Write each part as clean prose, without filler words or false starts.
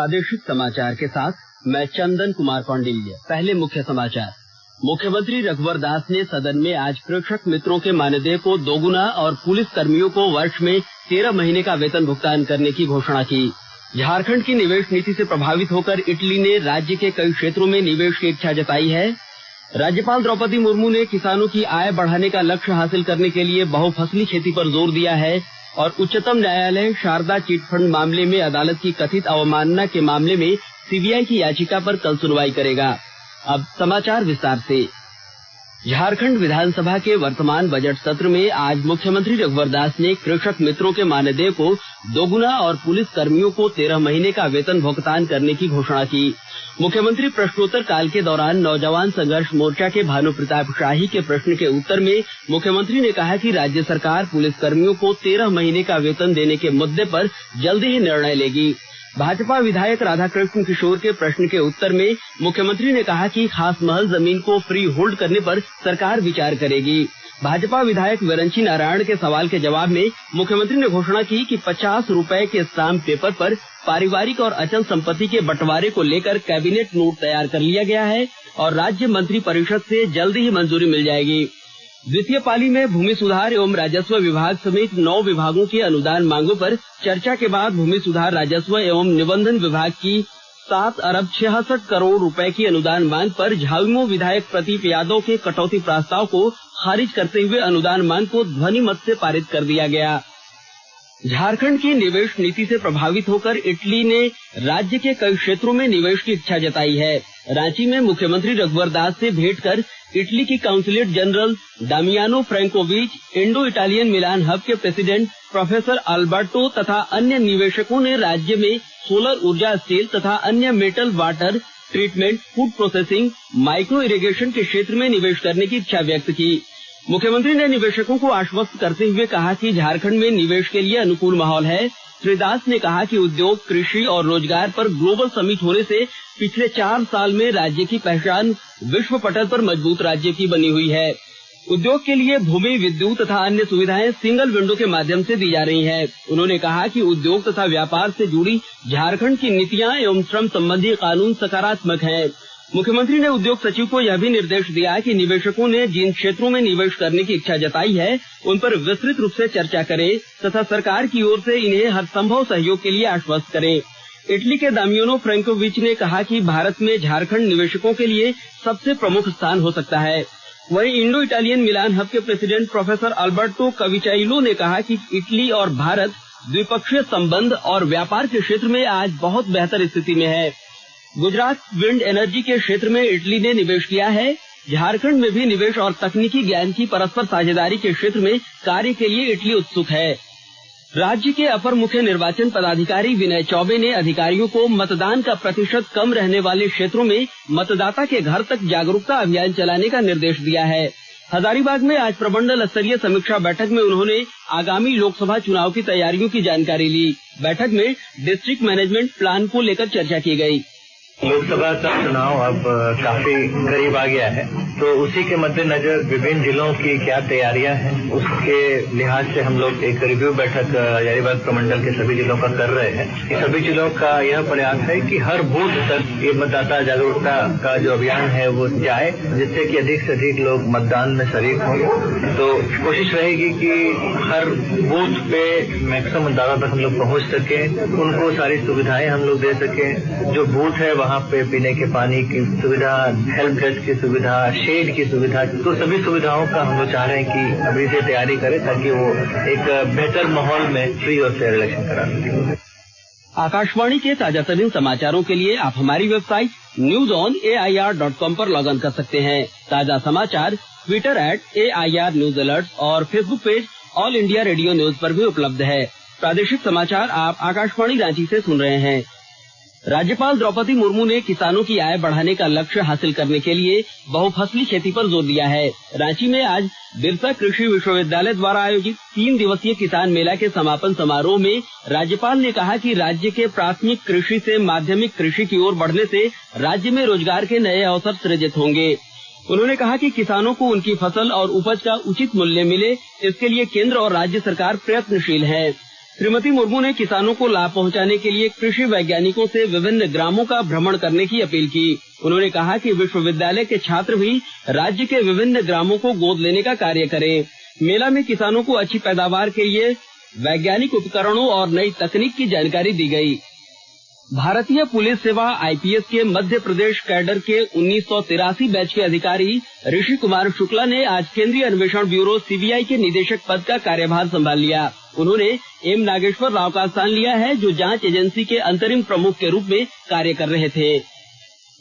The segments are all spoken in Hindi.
प्रादेशिक समाचार के साथ मैं चंदन कुमार कौंडिल्य। पहले मुख्य समाचार। मुख्यमंत्री रघुवर दास ने सदन में आज कृषक मित्रों के मानदेय को दोगुना और पुलिस कर्मियों को वर्ष में 13 महीने का वेतन भुगतान करने की घोषणा की। झारखंड की निवेश नीति से प्रभावित होकर इटली ने राज्य के कई क्षेत्रों में निवेश की इच्छा जताई है। राज्यपाल द्रौपदी मुर्मू ने किसानों की आय बढ़ाने का लक्ष्य हासिल करने के लिए बहुफसली खेती पर जोर दिया है और उच्चतम न्यायालय शारदा चिटफंड मामले में अदालत की कथित अवमानना के मामले में सीबीआई की याचिका पर कल सुनवाई करेगा। अब समाचार विस्तार से। झारखंड विधानसभा के वर्तमान बजट सत्र में आज मुख्यमंत्री रघुवर दास ने कृषक मित्रों के मानदेय को दोगुना और पुलिस कर्मियों को 13 महीने का वेतन भुगतान करने की घोषणा की। मुख्यमंत्री प्रश्नोत्तर काल के दौरान नौजवान संघर्ष मोर्चा के भानु प्रताप शाही के प्रश्न के उत्तर में मुख्यमंत्री ने कहा कि राज्य सरकार पुलिस कर्मियों को 13 महीने का वेतन देने के मुद्दे पर जल्द ही निर्णय लेगी। भाजपा विधायक राधाकृष्ण किशोर के प्रश्न के उत्तर में मुख्यमंत्री ने कहा कि खास महल जमीन को फ्री होल्ड करने पर सरकार विचार करेगी। भाजपा विधायक विरंची नारायण के सवाल के जवाब में मुख्यमंत्री ने घोषणा की कि 50 रुपए के स्टाम्प पेपर पर पारिवारिक और अचल संपत्ति के बंटवारे को लेकर कैबिनेट नोट तैयार कर लिया गया है और राज्य मंत्री परिषद से जल्द ही मंजूरी मिल जाएगी। द्वितीय पाली में भूमि सुधार एवं राजस्व विभाग समेत 9 विभागों की अनुदान मांगों पर चर्चा के बाद भूमि सुधार राजस्व एवं निबंधन विभाग की 7 अरब 66 करोड़ रुपए की अनुदान मांग पर झाविमो विधायक प्रदीप यादव के कटौती प्रस्ताव को खारिज करते हुए अनुदान मांग को ध्वनि मत से पारित कर दिया गया। झारखंड की निवेश नीति से प्रभावित होकर इटली ने राज्य के कई क्षेत्रों में निवेश की इच्छा जताई है। रांची में मुख्यमंत्री रघुवर दास से भेंट कर इटली की काउंसलेट जनरल डामियानो फ्रेंकोविच, इंडो इटालियन मिलान हब के प्रेसिडेंट प्रोफेसर अल्बर्टो तथा अन्य निवेशकों ने राज्य में सोलर ऊर्जा, स्टील तथा अन्य metal, water treatment, food processing, micro irrigation के क्षेत्र में निवेश करने की इच्छा व्यक्त की। मुख्यमंत्री ने निवेशकों को आश्वस्त करते हुए कहा कि झारखंड में निवेश के लिए अनुकूल माहौल है। श्री दास ने कहा कि उद्योग, कृषि और रोजगार पर ग्लोबल समिट होने से पिछले 4 साल में राज्य की पहचान विश्व पटल पर मजबूत राज्य की बनी हुई है। उद्योग के लिए भूमि, विद्युत तथा अन्य सुविधाएं सिंगल विंडो के माध्यम से दी जा रही हैं। उन्होंने कहा कि उद्योग तथा व्यापार से जुड़ी झारखंड की नीतियां एवं श्रम संबंधी कानून सकारात्मक हैं। मुख्यमंत्री ने उद्योग सचिव को यह भी निर्देश दिया कि निवेशकों ने जिन क्षेत्रों में निवेश करने की इच्छा जताई है उन पर विस्तृत रूप से चर्चा करें तथा सरकार की ओर से इन्हें हर संभव सहयोग के लिए आश्वस्त करें। इटली के दामियानो फ्रेंकोविच ने कहा कि भारत में झारखंड निवेशकों के लिए सबसे प्रमुख स्थान हो सकता है। वहीं इंडो इटालियन मिलान हब के प्रेसिडेंट प्रोफेसर अल्बर्टो कविचाइलो ने कहा कि इटली और भारत द्विपक्षीय संबंध और व्यापार के क्षेत्र में आज बहुत बेहतर स्थिति में है। गुजरात विंड एनर्जी के क्षेत्र में इटली ने निवेश किया है। झारखंड में भी निवेश और तकनीकी ज्ञान की परस्पर साझेदारी के क्षेत्र में कार्य के लिए इटली उत्सुक है। राज्य के अपर मुख्य निर्वाचन पदाधिकारी विनय चौबे ने अधिकारियों को मतदान का प्रतिशत कम रहने वाले क्षेत्रों में मतदाता के घर तक जागरूकता अभियान चलाने का निर्देश दिया है। हजारीबाग में आज प्रमंडल स्तरीय समीक्षा बैठक में उन्होंने आगामी लोकसभा चुनाव की तैयारियों की जानकारी ली। बैठक में डिस्ट्रिक्ट मैनेजमेंट प्लान को लेकर चर्चा की गई। लोकसभा का चुनाव अब काफी करीब आ गया है, तो उसी के मद्देनजर विभिन्न जिलों की क्या तैयारियां हैं उसके लिहाज से हम लोग एक रिव्यू बैठक हजारीबाग प्रमंडल के सभी जिलों का कर रहे हैं। सभी जिलों का यह प्रयास है कि हर बूथ तक ये मतदाता जागरूकता का जो अभियान है वो जाए, जिससे कि अधिक से अधिक लोग मतदान में शरीक हों। तो कोशिश रहेगी कि हर बूथ पे मैक्सिमम मतदाता तक हम लोग पहुंच सके, उनको सारी सुविधाएं हम लोग दे सके। जो बूथ है वहाँ पे पीने के पानी की सुविधा, हेल्प डेस्क की सुविधा, शेड की सुविधा, तो सभी सुविधाओं का हम लोग चाह रहे हैं कि अभी से तैयारी करें ताकि वो एक बेहतर माहौल में फ्री और फेयर इलेक्शन करा सकें। आकाशवाणी के ताजा तरीन समाचारों के लिए आप हमारी वेबसाइट newsonair.com पर लॉग इन कर सकते हैं। ताजा समाचार ट्विटर @AIR न्यूज अलर्ट और Facebook page all India radio news पर भी उपलब्ध है। प्रादेशिक समाचार आप आकाशवाणी रांची से सुन रहे हैं। राज्यपाल द्रौपदी मुर्मू ने किसानों की आय बढ़ाने का लक्ष्य हासिल करने के लिए बहुफसली खेती पर जोर दिया है। रांची में आज बिरसा कृषि विश्वविद्यालय द्वारा आयोजित 3 दिवसीय किसान मेला के समापन समारोह में राज्यपाल ने कहा कि राज्य के प्राथमिक कृषि से माध्यमिक कृषि की ओर बढ़ने से राज्य में रोजगार के नए अवसर सृजित होंगे। उन्होंने कहा कि किसानों को उनकी फसल और उपज का उचित मूल्य मिले, इसके लिए केंद्र और राज्य सरकार प्रयत्नशील है। श्रीमती मुर्मू ने किसानों को लाभ पहुंचाने के लिए कृषि वैज्ञानिकों से विभिन्न ग्रामों का भ्रमण करने की अपील की। उन्होंने कहा कि विश्वविद्यालय के छात्र भी राज्य के विभिन्न ग्रामों को गोद लेने का कार्य करें। मेला में किसानों को अच्छी पैदावार के लिए वैज्ञानिक उपकरणों और नई तकनीक की जानकारी दी गई। भारतीय पुलिस सेवा आईपीएस के मध्य प्रदेश कैडर के 1983 बैच के अधिकारी ऋषि कुमार शुक्ला ने आज केंद्रीय अन्वेषण ब्यूरो सीबीआई के निदेशक पद का कार्यभार संभाल लिया। उन्होंने एम नागेश्वर राव का स्थान लिया है, जो जांच एजेंसी के अंतरिम प्रमुख के रूप में कार्य कर रहे थे।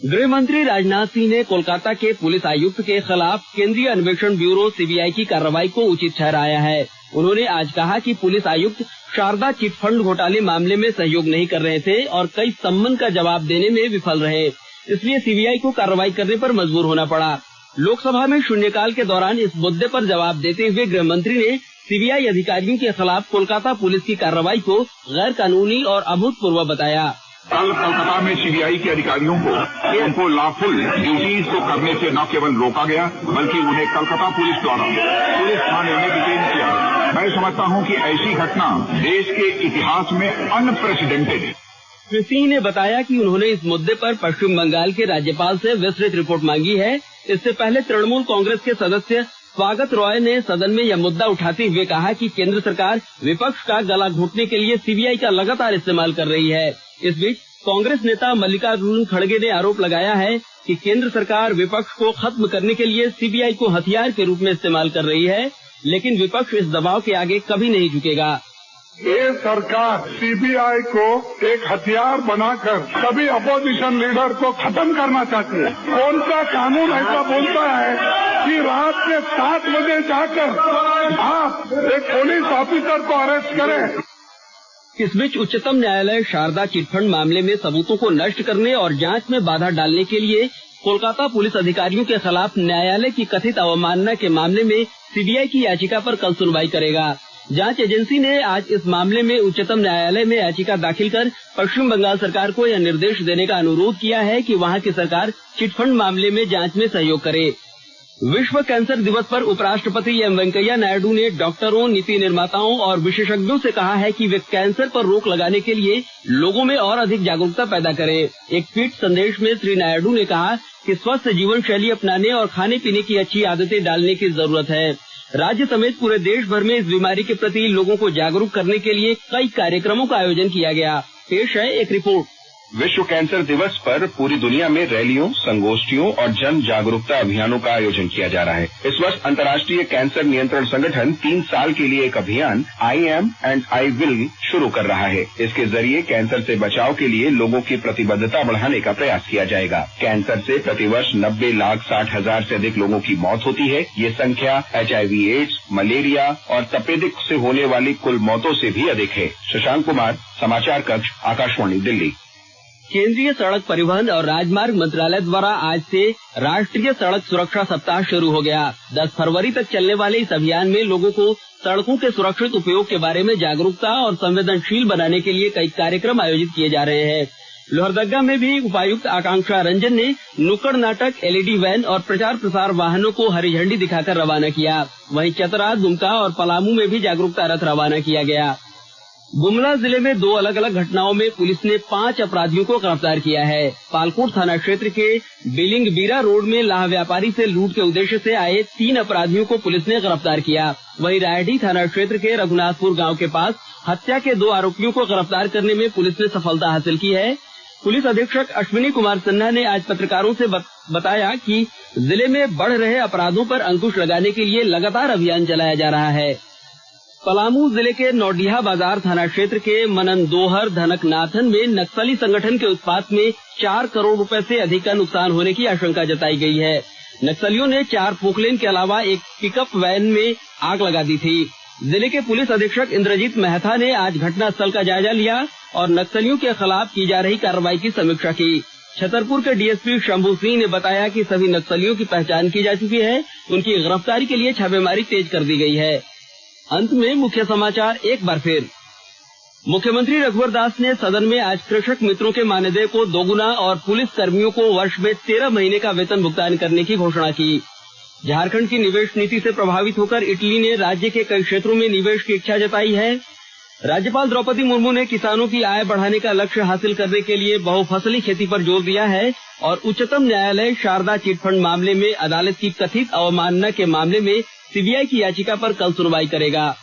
गृह मंत्री राजनाथ सिंह ने कोलकाता के पुलिस आयुक्त के खिलाफ केंद्रीय अन्वेषण ब्यूरो सीबीआई की कार्रवाई को उचित ठहराया है। उन्होंने आज कहा कि पुलिस आयुक्त शारदा चिटफंड घोटाले मामले में सहयोग नहीं कर रहे थे और कई सम्मन का जवाब देने में विफल रहे, इसलिए सीबीआई को कार्रवाई करने पर मजबूर होना पड़ा। लोकसभा में शून्यकाल के दौरान इस मुद्दे पर जवाब देते हुए गृह मंत्री ने सीबीआई अधिकारियों के खिलाफ कोलकाता पुलिस की कार्रवाई को गैर कानूनी और अभूतपूर्व बताया। कल कोलकाता में सीबीआई के अधिकारियों को उनको लॉफुल ड्यूटीज को करने से न केवल रोका गया, बल्कि उन्हें कोलकाता पुलिस द्वारा पुलिस थाने में डिटेन किया गया। मैं समझता हूं कि ऐसी घटना देश के इतिहास में अनप्रेसिडेंटेड है। श्री सिंह ने बताया कि उन्होंने इस मुद्दे पर पश्चिम बंगाल के राज्यपाल से विस्तृत रिपोर्ट मांगी है। इससे पहले तृणमूल कांग्रेस के सदस्य स्वागत रॉय ने सदन में यह मुद्दा उठाते हुए कहा कि केंद्र सरकार विपक्ष का गला घोटने के लिए सीबीआई का लगातार इस्तेमाल कर रही है। इस बीच कांग्रेस नेता मल्लिकार्जुन खड़गे ने आरोप लगाया है कि केंद्र सरकार विपक्ष को खत्म करने के लिए सीबीआई को हथियार के रूप में इस्तेमाल कर रही है, लेकिन विपक्ष इस दबाव के आगे कभी नहीं झुकेगा। ये सरकार सीबीआई को एक हथियार बनाकर सभी अपोजिशन लीडर को खत्म करना चाहती है। कौन सा कानून ऐसा बोलता है कि रात के 7 बजे जाकर आप एक पुलिस ऑफिसर को अरेस्ट करें? इस बीच उच्चतम न्यायालय शारदा चिटफंड मामले में सबूतों को नष्ट करने और जांच में बाधा डालने के लिए कोलकाता पुलिस अधिकारियों के खिलाफ न्यायालय की कथित अवमानना के मामले में सीबीआई की याचिका पर कल सुनवाई करेगा। जांच एजेंसी ने आज इस मामले में उच्चतम न्यायालय में याचिका दाखिल कर पश्चिम बंगाल सरकार को यह निर्देश देने का अनुरोध किया है कि वहां की सरकार चिटफंड मामले में जांच में सहयोग करे। विश्व कैंसर दिवस पर उपराष्ट्रपति एम वेंकैया नायडू ने डॉक्टरों, नीति निर्माताओं और विशेषज्ञों से कहा है कि वे कैंसर पर रोक लगाने के लिए लोगों में और अधिक जागरूकता पैदा करें। एक ट्वीट संदेश में श्री नायडू ने कहा कि स्वस्थ जीवन शैली अपनाने और खाने पीने की अच्छी आदतें डालने की जरूरत है। राज्य समेत पूरे देश भर में इस बीमारी के प्रति लोगों को जागरूक करने के लिए कई कार्यक्रमों का आयोजन किया गया। पेश है एक रिपोर्ट। विश्व कैंसर दिवस पर पूरी दुनिया में रैलियों, संगोष्ठियों और जन जागरूकता अभियानों का आयोजन किया जा रहा है। इस वर्ष अंतर्राष्ट्रीय कैंसर नियंत्रण संगठन 3 साल के लिए एक अभियान I am and I will शुरू कर रहा है। इसके जरिए कैंसर से बचाव के लिए लोगों की प्रतिबद्धता बढ़ाने का प्रयास किया जाएगा। कैंसर से प्रतिवर्ष 90,60,000 से अधिक लोगों की मौत होती है। ये संख्या HIV, एड्स, मलेरिया और तपेदिक से होने वाली कुल मौतों से भी अधिक है। शशांक कुमार, समाचार कक्ष, आकाशवाणी, दिल्ली। केंद्रीय सड़क परिवहन और राजमार्ग मंत्रालय द्वारा आज से राष्ट्रीय सड़क सुरक्षा सप्ताह शुरू हो गया। 10 फरवरी तक चलने वाले इस अभियान में लोगों को सड़कों के सुरक्षित उपयोग के बारे में जागरूकता और संवेदनशील बनाने के लिए कई कार्यक्रम आयोजित किए जा रहे हैं। लोहरदगा में भी उपायुक्त आकांक्षा रंजन ने नुक्कड़ नाटक, LED वैन और प्रचार प्रसार वाहनों को हरी झंडी दिखाकर रवाना किया। वहीं चतरा, दुमका और पलामू में भी जागरूकता रथ रवाना किया गया। गुमला जिले में 2 अलग अलग घटनाओं में पुलिस ने 5 अपराधियों को गिरफ्तार किया है। पालकोट थाना क्षेत्र के बिलिंग बीरा रोड में लाह व्यापारी से लूट के उद्देश्य से आए 3 अपराधियों को पुलिस ने गिरफ्तार किया। वहीं रायडीह थाना क्षेत्र के रघुनाथपुर गांव के पास हत्या के 2 आरोपियों को गिरफ्तार करने में पुलिस ने सफलता हासिल की है। पुलिस अधीक्षक अश्विनी कुमार सिन्हा ने आज पत्रकारों से बताया कि जिले में बढ़ रहे अपराधों पर अंकुश लगाने के लिए लगातार अभियान चलाया जा रहा है। पलामू जिले के नौडिहा बाजार थाना क्षेत्र के मननदोहर धनकनाथन में नक्सली संगठन के उत्पात में 4 करोड़ रुपए से अधिक का नुकसान होने की आशंका जताई गई है। नक्सलियों ने 4 पोकलेन के अलावा एक पिकअप वैन में आग लगा दी थी। जिले के पुलिस अधीक्षक इंद्रजीत मेहता ने आज घटनास्थल का जायजा लिया और नक्सलियों के खिलाफ की जा रही कार्रवाई की समीक्षा की। छतरपुर के डीएसपी शंभू सिंह ने बताया कि सभी नक्सलियों की पहचान की जा चुकी है। उनकी गिरफ्तारी के लिए छापेमारी तेज कर दी गई है। अंत में मुख्य समाचार एक बार फिर। मुख्यमंत्री रघुवर दास ने सदन में आज कृषक मित्रों के मानदेय को दोगुना और पुलिस कर्मियों को वर्ष में 13 महीने का वेतन भुगतान करने की घोषणा की। झारखंड की निवेश नीति से प्रभावित होकर इटली ने राज्य के कई क्षेत्रों में निवेश की इच्छा जताई है। राज्यपाल द्रौपदी मुर्मू ने किसानों की आय बढ़ाने का लक्ष्य हासिल करने के लिए बहुफसली खेती पर जोर दिया है और उच्चतम न्यायालय शारदा चिटफंड मामले में अदालत की कथित अवमानना के मामले में सीबीआई की याचिका पर कल सुनवाई करेगा।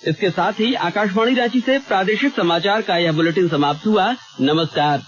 इसके साथ ही आकाशवाणी रांची से प्रादेशिक समाचार का यह बुलेटिन समाप्त हुआ। नमस्कार।